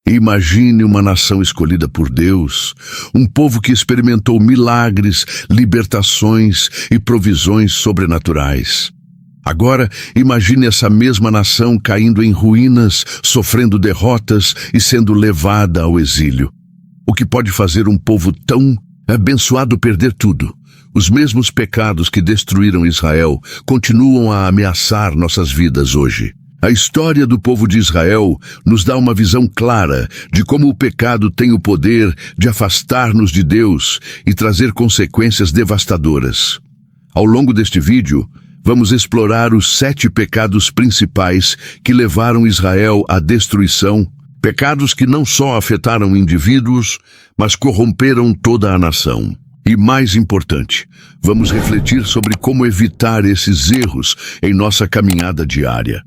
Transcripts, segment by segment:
Imagine uma nação escolhida por Deus, um povo que experimentou milagres, libertações e provisões sobrenaturais. Agora, imagine essa mesma nação caindo em ruínas, sofrendo derrotas e sendo levada ao exílio. O que pode fazer um povo tão abençoado perder tudo? Os mesmos pecados que destruíram Israel continuam a ameaçar nossas vidas hoje. A história do povo de Israel nos dá uma visão clara de como o pecado tem o poder de afastar-nos de Deus e trazer consequências devastadoras. Ao longo deste vídeo, vamos explorar os 7 pecados principais que levaram Israel à destruição, pecados que não só afetaram indivíduos, mas corromperam toda a nação. E mais importante, vamos refletir sobre como evitar esses erros em nossa caminhada diária.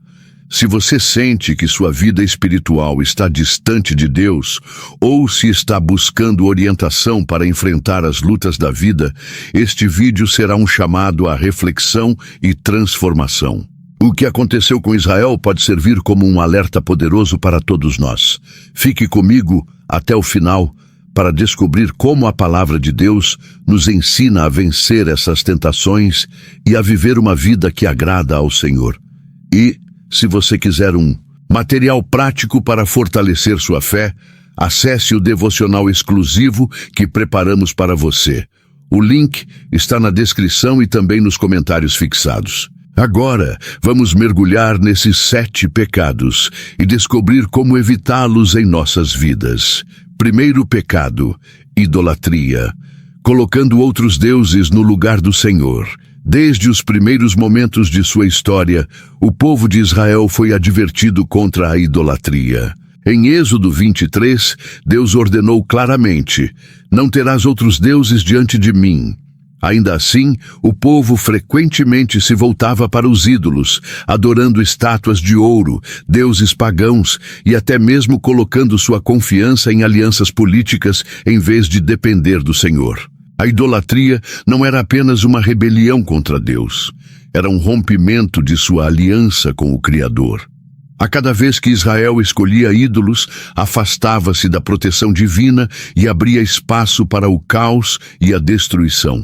Se você sente que sua vida espiritual está distante de Deus, ou se está buscando orientação para enfrentar as lutas da vida, este vídeo será um chamado à reflexão e transformação. O que aconteceu com Israel pode servir como um alerta poderoso para todos nós. Fique comigo até o final para descobrir como a palavra de Deus nos ensina a vencer essas tentações e a viver uma vida que agrada ao Senhor. E se você quiser um material prático para fortalecer sua fé, acesse o devocional exclusivo que preparamos para você. O link está na descrição e também nos comentários fixados. Agora, vamos mergulhar nesses 7 pecados e descobrir como evitá-los em nossas vidas. Primeiro pecado: idolatria, colocando outros deuses no lugar do Senhor. Desde os primeiros momentos de sua história, o povo de Israel foi advertido contra a idolatria. Em Êxodo 23, Deus ordenou claramente: "Não terás outros deuses diante de mim." Ainda assim, o povo frequentemente se voltava para os ídolos, adorando estátuas de ouro, deuses pagãos e até mesmo colocando sua confiança em alianças políticas em vez de depender do Senhor. A idolatria não era apenas uma rebelião contra Deus, era um rompimento de sua aliança com o Criador. A cada vez que Israel escolhia ídolos, afastava-se da proteção divina e abria espaço para o caos e a destruição.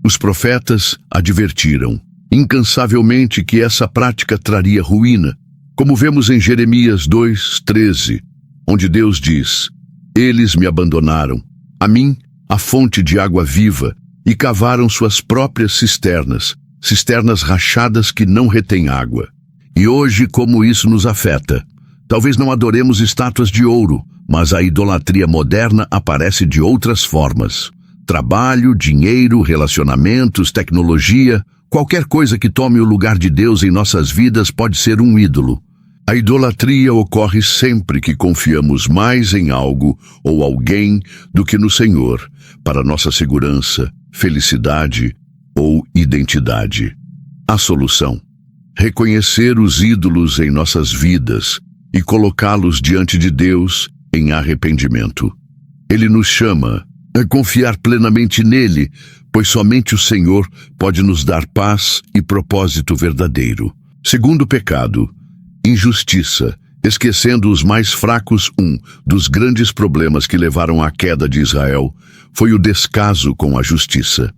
Os profetas advertiram incansavelmente que essa prática traria ruína, como vemos em Jeremias 2:13, onde Deus diz: "Eles me abandonaram, a mim, a fonte de água viva, e cavaram suas próprias cisternas, cisternas rachadas que não retêm água." E hoje, como isso nos afeta? Talvez não adoremos estátuas de ouro, mas a idolatria moderna aparece de outras formas. Trabalho, dinheiro, relacionamentos, tecnologia, qualquer coisa que tome o lugar de Deus em nossas vidas pode ser um ídolo. A idolatria ocorre sempre que confiamos mais em algo ou alguém do que no Senhor, para nossa segurança, felicidade ou identidade. A solução: reconhecer os ídolos em nossas vidas e colocá-los diante de Deus em arrependimento. Ele nos chama a confiar plenamente nele, pois somente o Senhor pode nos dar paz e propósito verdadeiro. Segundo pecado: injustiça, esquecendo os mais fracos. Um dos grandes problemas que levaram à queda de Israel foi o descaso com a justiça.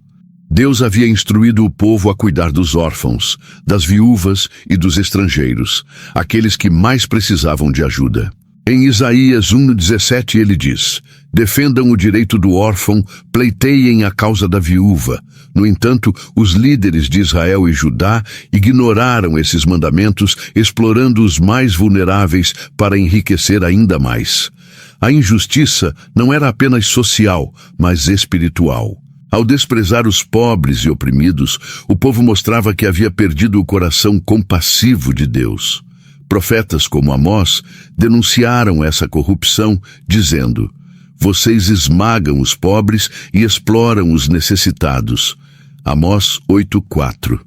Deus havia instruído o povo a cuidar dos órfãos, das viúvas e dos estrangeiros, aqueles que mais precisavam de ajuda. Em Isaías 1:17 ele diz: "Defendam o direito do órfão, pleiteiem a causa da viúva." No entanto, os líderes de Israel e Judá ignoraram esses mandamentos, explorando os mais vulneráveis para enriquecer ainda mais. A injustiça não era apenas social, mas espiritual. Ao desprezar os pobres e oprimidos, o povo mostrava que havia perdido o coração compassivo de Deus. Profetas como Amós denunciaram essa corrupção, dizendo: "Vocês esmagam os pobres e exploram os necessitados." Amós 8:4.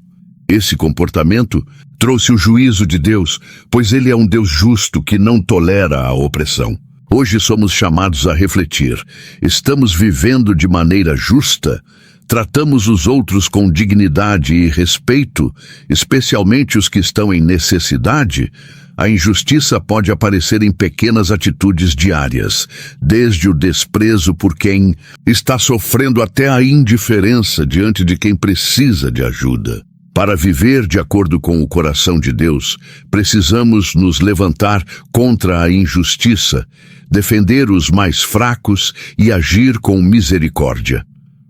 Esse comportamento trouxe o juízo de Deus, pois ele é um Deus justo que não tolera a opressão. Hoje somos chamados a refletir: estamos vivendo de maneira justa? Tratamos os outros com dignidade e respeito, especialmente os que estão em necessidade? A injustiça pode aparecer em pequenas atitudes diárias, desde o desprezo por quem está sofrendo até a indiferença diante de quem precisa de ajuda. Para viver de acordo com o coração de Deus, precisamos nos levantar contra a injustiça, defender os mais fracos e agir com misericórdia.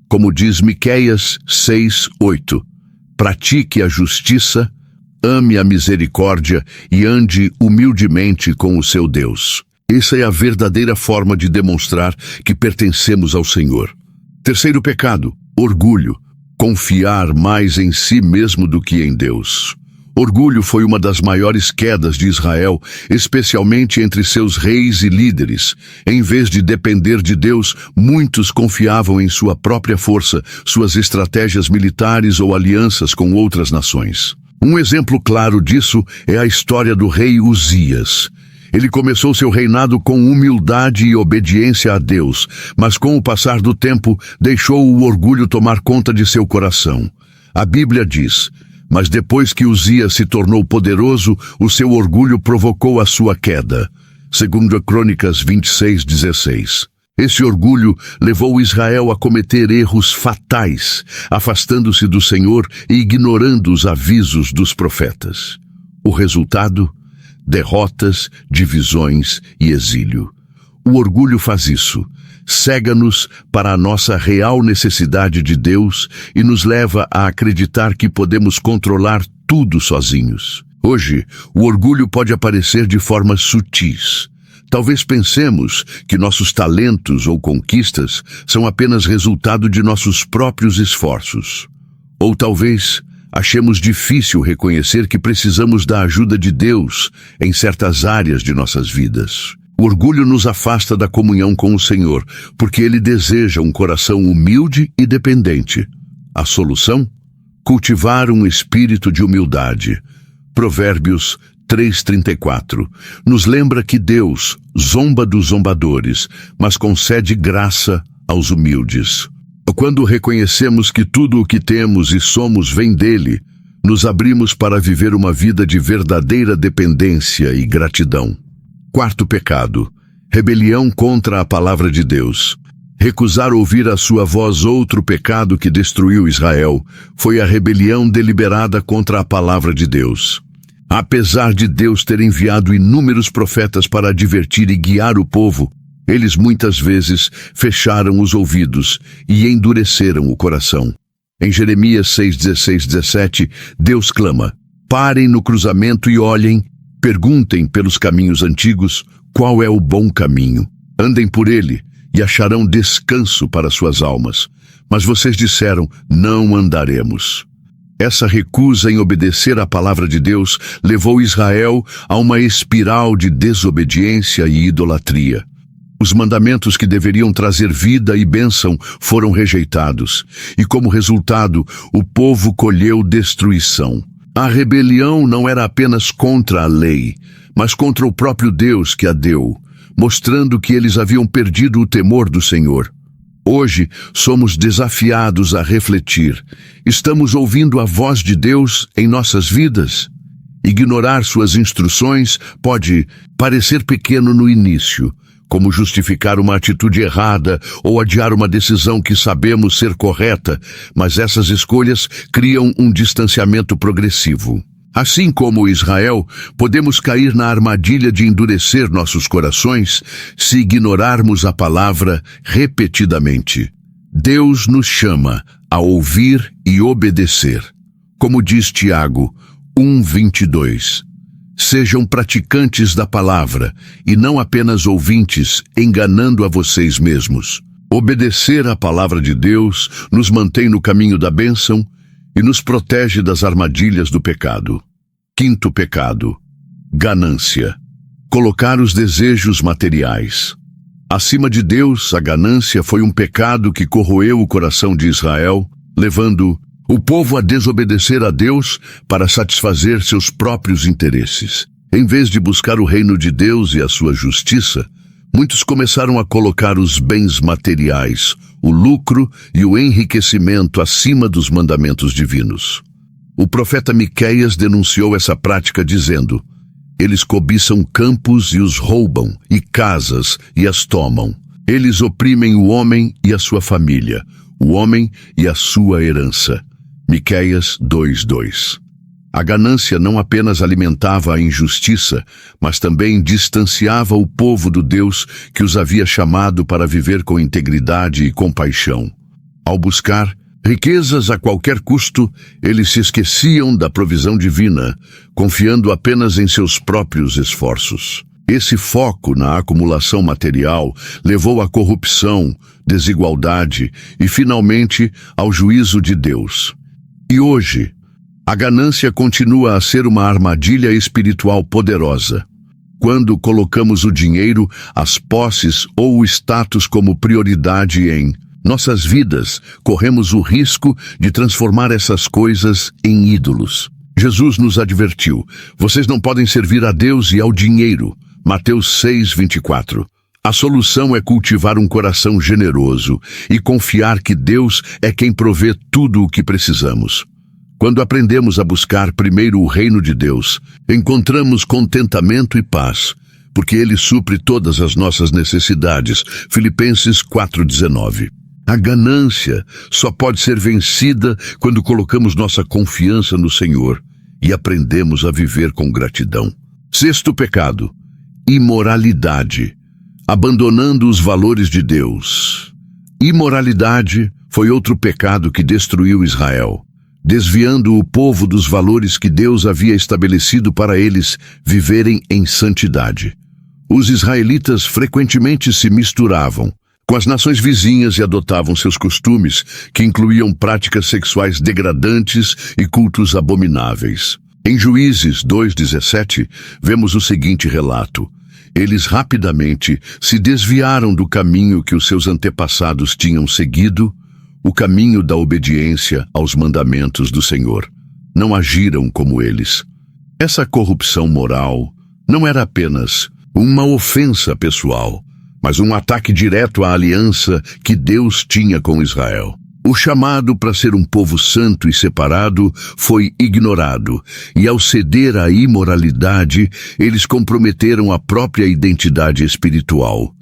Como diz Miqueias 6:8, pratique a justiça, ame a misericórdia e ande humildemente com o seu Deus. Essa é a verdadeira forma de demonstrar que pertencemos ao Senhor. Terceiro pecado, orgulho. Confiar mais em si mesmo do que em Deus. Orgulho foi uma das maiores quedas de Israel, especialmente entre seus reis e líderes. Em vez de depender de Deus, muitos confiavam em sua própria força, suas estratégias militares ou alianças com outras nações. Um exemplo claro disso é a história do rei Uzias. Ele começou seu reinado com humildade e obediência a Deus, mas com o passar do tempo, deixou o orgulho tomar conta de seu coração. A Bíblia diz: mas depois que Uzias se tornou poderoso, o seu orgulho provocou a sua queda. Segundo Crônicas 26:16. Esse orgulho levou Israel a cometer erros fatais, afastando-se do Senhor e ignorando os avisos dos profetas. O resultado? Derrotas, divisões e exílio. O orgulho faz isso. Cega-nos para a nossa real necessidade de Deus e nos leva a acreditar que podemos controlar tudo sozinhos. Hoje, o orgulho pode aparecer de formas sutis. Talvez pensemos que nossos talentos ou conquistas são apenas resultado de nossos próprios esforços. Ou talvez achemos difícil reconhecer que precisamos da ajuda de Deus em certas áreas de nossas vidas. O orgulho nos afasta da comunhão com o Senhor, porque Ele deseja um coração humilde e dependente. A solução? Cultivar um espírito de humildade. Provérbios 3:34 nos lembra que Deus zomba dos zombadores, mas concede graça aos humildes. Quando reconhecemos que tudo o que temos e somos vem dele, nos abrimos para viver uma vida de verdadeira dependência e gratidão. Quarto pecado, rebelião contra a palavra de Deus. Recusar ouvir a sua voz. Outro pecado que destruiu Israel foi a rebelião deliberada contra a palavra de Deus. Apesar de Deus ter enviado inúmeros profetas para advertir e guiar o povo, eles muitas vezes fecharam os ouvidos e endureceram o coração. Em Jeremias 6:16-17, Deus clama: parem no cruzamento e olhem, perguntem pelos caminhos antigos qual é o bom caminho. Andem por ele e acharão descanso para suas almas. Mas vocês disseram: não andaremos. Essa recusa em obedecer à palavra de Deus levou Israel a uma espiral de desobediência e idolatria. Os mandamentos que deveriam trazer vida e bênção foram rejeitados, e como resultado, o povo colheu destruição. A rebelião não era apenas contra a lei, mas contra o próprio Deus que a deu, mostrando que eles haviam perdido o temor do Senhor. Hoje, somos desafiados a refletir. Estamos ouvindo a voz de Deus em nossas vidas? Ignorar suas instruções pode parecer pequeno no início, como justificar uma atitude errada ou adiar uma decisão que sabemos ser correta, mas essas escolhas criam um distanciamento progressivo. Assim como Israel, podemos cair na armadilha de endurecer nossos corações se ignorarmos a palavra repetidamente. Deus nos chama a ouvir e obedecer. Como diz Tiago 1:22. Sejam praticantes da palavra e não apenas ouvintes, enganando a vocês mesmos. Obedecer à palavra de Deus nos mantém no caminho da bênção e nos protege das armadilhas do pecado. Quinto pecado, ganância. Colocar os desejos materiais. Acima de Deus, a ganância foi um pecado que corroeu o coração de Israel, levando o povo a desobedecer a Deus para satisfazer seus próprios interesses. Em vez de buscar o reino de Deus e a sua justiça, muitos começaram a colocar os bens materiais, o lucro e o enriquecimento acima dos mandamentos divinos. O profeta Miqueias denunciou essa prática dizendo: Eles cobiçam campos e os roubam, e casas e as tomam. Eles oprimem o homem e a sua família, o homem e a sua herança. Miqueias 2:2. A ganância não apenas alimentava a injustiça, mas também distanciava o povo do Deus que os havia chamado para viver com integridade e compaixão. Ao buscar riquezas a qualquer custo, eles se esqueciam da provisão divina, confiando apenas em seus próprios esforços. Esse foco na acumulação material levou à corrupção, desigualdade e, finalmente, ao juízo de Deus. E hoje, a ganância continua a ser uma armadilha espiritual poderosa. Quando colocamos o dinheiro, as posses ou o status como prioridade em nossas vidas, corremos o risco de transformar essas coisas em ídolos. Jesus nos advertiu: vocês não podem servir a Deus e ao dinheiro. Mateus 6:24. A solução é cultivar um coração generoso e confiar que Deus é quem provê tudo o que precisamos. Quando aprendemos a buscar primeiro o reino de Deus, encontramos contentamento e paz, porque Ele supre todas as nossas necessidades. Filipenses 4:19. A ganância só pode ser vencida quando colocamos nossa confiança no Senhor e aprendemos a viver com gratidão. Sexto pecado: imoralidade, abandonando os valores de Deus. Imoralidade foi outro pecado que destruiu Israel, desviando o povo dos valores que Deus havia estabelecido para eles viverem em santidade. Os israelitas frequentemente se misturavam com as nações vizinhas e adotavam seus costumes, que incluíam práticas sexuais degradantes e cultos abomináveis. Em Juízes 2:17, vemos o seguinte relato: eles rapidamente se desviaram do caminho que os seus antepassados tinham seguido, o caminho da obediência aos mandamentos do Senhor. Não agiram como eles. Essa corrupção moral não era apenas uma ofensa pessoal, mas um ataque direto à aliança que Deus tinha com Israel. O chamado para ser um povo santo e separado foi ignorado, e ao ceder à imoralidade, eles comprometeram a própria identidade espiritual.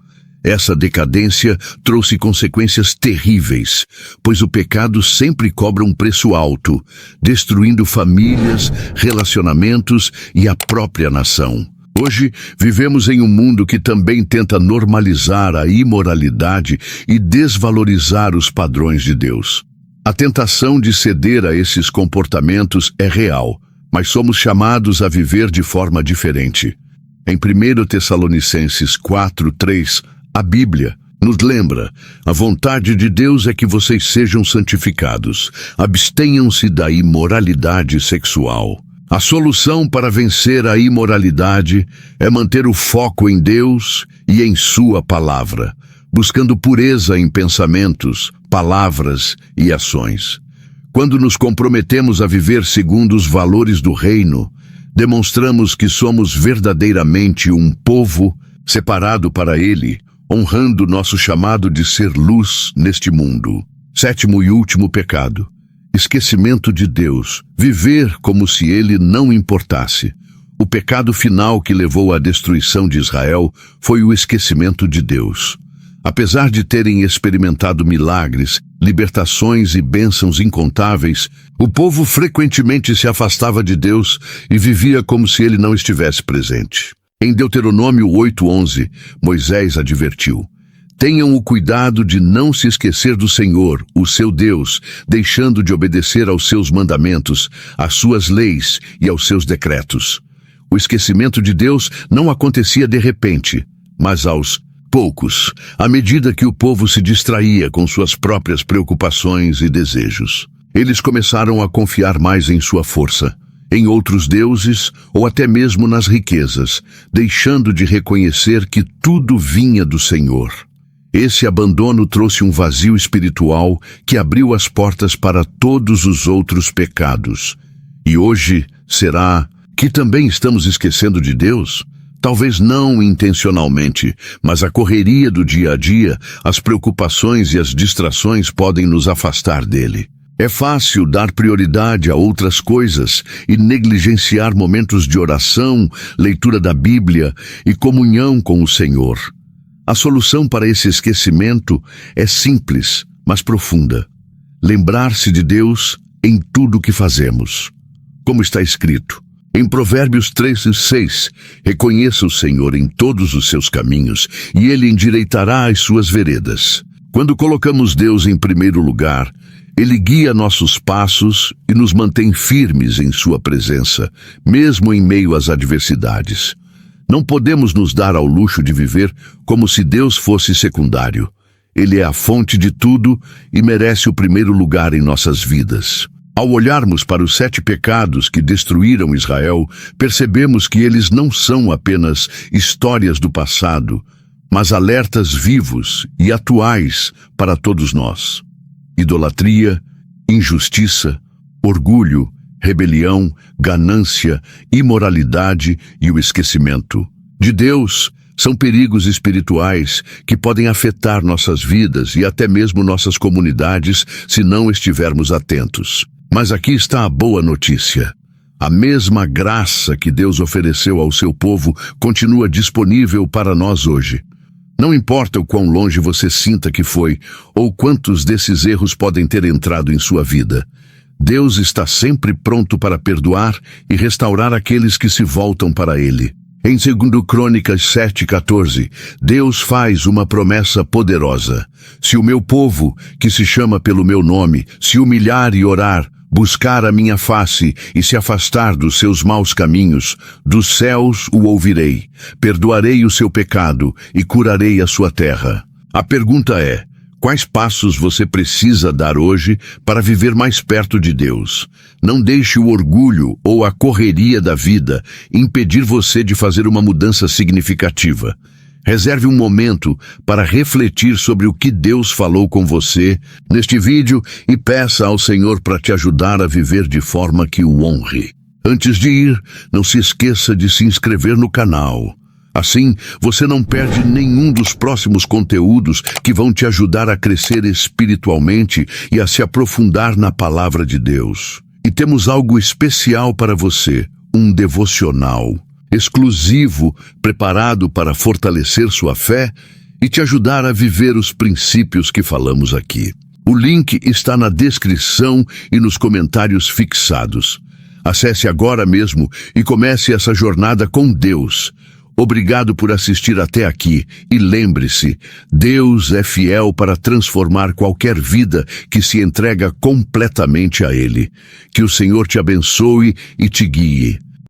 Essa decadência trouxe consequências terríveis, pois o pecado sempre cobra um preço alto, destruindo famílias, relacionamentos e a própria nação. Hoje, vivemos em um mundo que também tenta normalizar a imoralidade e desvalorizar os padrões de Deus. A tentação de ceder a esses comportamentos é real, mas somos chamados a viver de forma diferente. Em 1 Tessalonicenses 4:3, a Bíblia nos lembra: a vontade de Deus é que vocês sejam santificados, abstenham-se da imoralidade sexual. A solução para vencer a imoralidade é manter o foco em Deus e em Sua palavra, buscando pureza em pensamentos, palavras e ações. Quando nos comprometemos a viver segundo os valores do reino, demonstramos que somos verdadeiramente um povo separado para Ele, honrando nosso chamado de ser luz neste mundo. Sétimo e último pecado: esquecimento de Deus, viver como se Ele não importasse. O pecado final que levou à destruição de Israel foi o esquecimento de Deus. Apesar de terem experimentado milagres, libertações e bênçãos incontáveis, o povo frequentemente se afastava de Deus e vivia como se Ele não estivesse presente. Em Deuteronômio 8:11, Moisés advertiu: tenham o cuidado de não se esquecer do Senhor, o seu Deus, deixando de obedecer aos seus mandamentos, às suas leis e aos seus decretos. O esquecimento de Deus não acontecia de repente, mas aos poucos, à medida que o povo se distraía com suas próprias preocupações e desejos. Eles começaram a confiar mais em sua força, em outros deuses ou até mesmo nas riquezas, deixando de reconhecer que tudo vinha do Senhor. Esse abandono trouxe um vazio espiritual que abriu as portas para todos os outros pecados. E hoje, será que também estamos esquecendo de Deus? Talvez não intencionalmente, mas a correria do dia a dia, as preocupações e as distrações podem nos afastar dele. É fácil dar prioridade a outras coisas e negligenciar momentos de oração, leitura da Bíblia e comunhão com o Senhor. A solução para esse esquecimento é simples, mas profunda. Lembrar-se de Deus em tudo o que fazemos. Como está escrito em Provérbios 3:6, reconheça o Senhor em todos os seus caminhos e Ele endireitará as suas veredas. Quando colocamos Deus em primeiro lugar, Ele guia nossos passos e nos mantém firmes em sua presença, mesmo em meio às adversidades. Não podemos nos dar ao luxo de viver como se Deus fosse secundário. Ele é a fonte de tudo e merece o primeiro lugar em nossas vidas. Ao olharmos para os 7 pecados que destruíram Israel, percebemos que eles não são apenas histórias do passado, mas alertas vivos e atuais para todos nós. Idolatria, injustiça, orgulho, rebelião, ganância, imoralidade e o esquecimento de Deus são perigos espirituais que podem afetar nossas vidas e até mesmo nossas comunidades se não estivermos atentos. Mas aqui está a boa notícia. A mesma graça que Deus ofereceu ao seu povo continua disponível para nós hoje. Não importa o quão longe você sinta que foi, ou quantos desses erros podem ter entrado em sua vida. Deus está sempre pronto para perdoar e restaurar aqueles que se voltam para Ele. Em 2 Crônicas 7:14, Deus faz uma promessa poderosa. Se o meu povo, que se chama pelo meu nome, se humilhar e orar, buscar a minha face e se afastar dos seus maus caminhos, dos céus o ouvirei, perdoarei o seu pecado e curarei a sua terra. A pergunta é: quais passos você precisa dar hoje para viver mais perto de Deus? Não deixe o orgulho ou a correria da vida impedir você de fazer uma mudança significativa. Reserve um momento para refletir sobre o que Deus falou com você neste vídeo e peça ao Senhor para te ajudar a viver de forma que o honre. Antes de ir, não se esqueça de se inscrever no canal. Assim, você não perde nenhum dos próximos conteúdos que vão te ajudar a crescer espiritualmente e a se aprofundar na palavra de Deus. E temos algo especial para você, um devocional exclusivo, preparado para fortalecer sua fé e te ajudar a viver os princípios que falamos aqui. O link está na descrição e nos comentários fixados. Acesse agora mesmo e comece essa jornada com Deus. Obrigado por assistir até aqui e lembre-se, Deus é fiel para transformar qualquer vida que se entrega completamente a Ele. Que o Senhor te abençoe e te guie.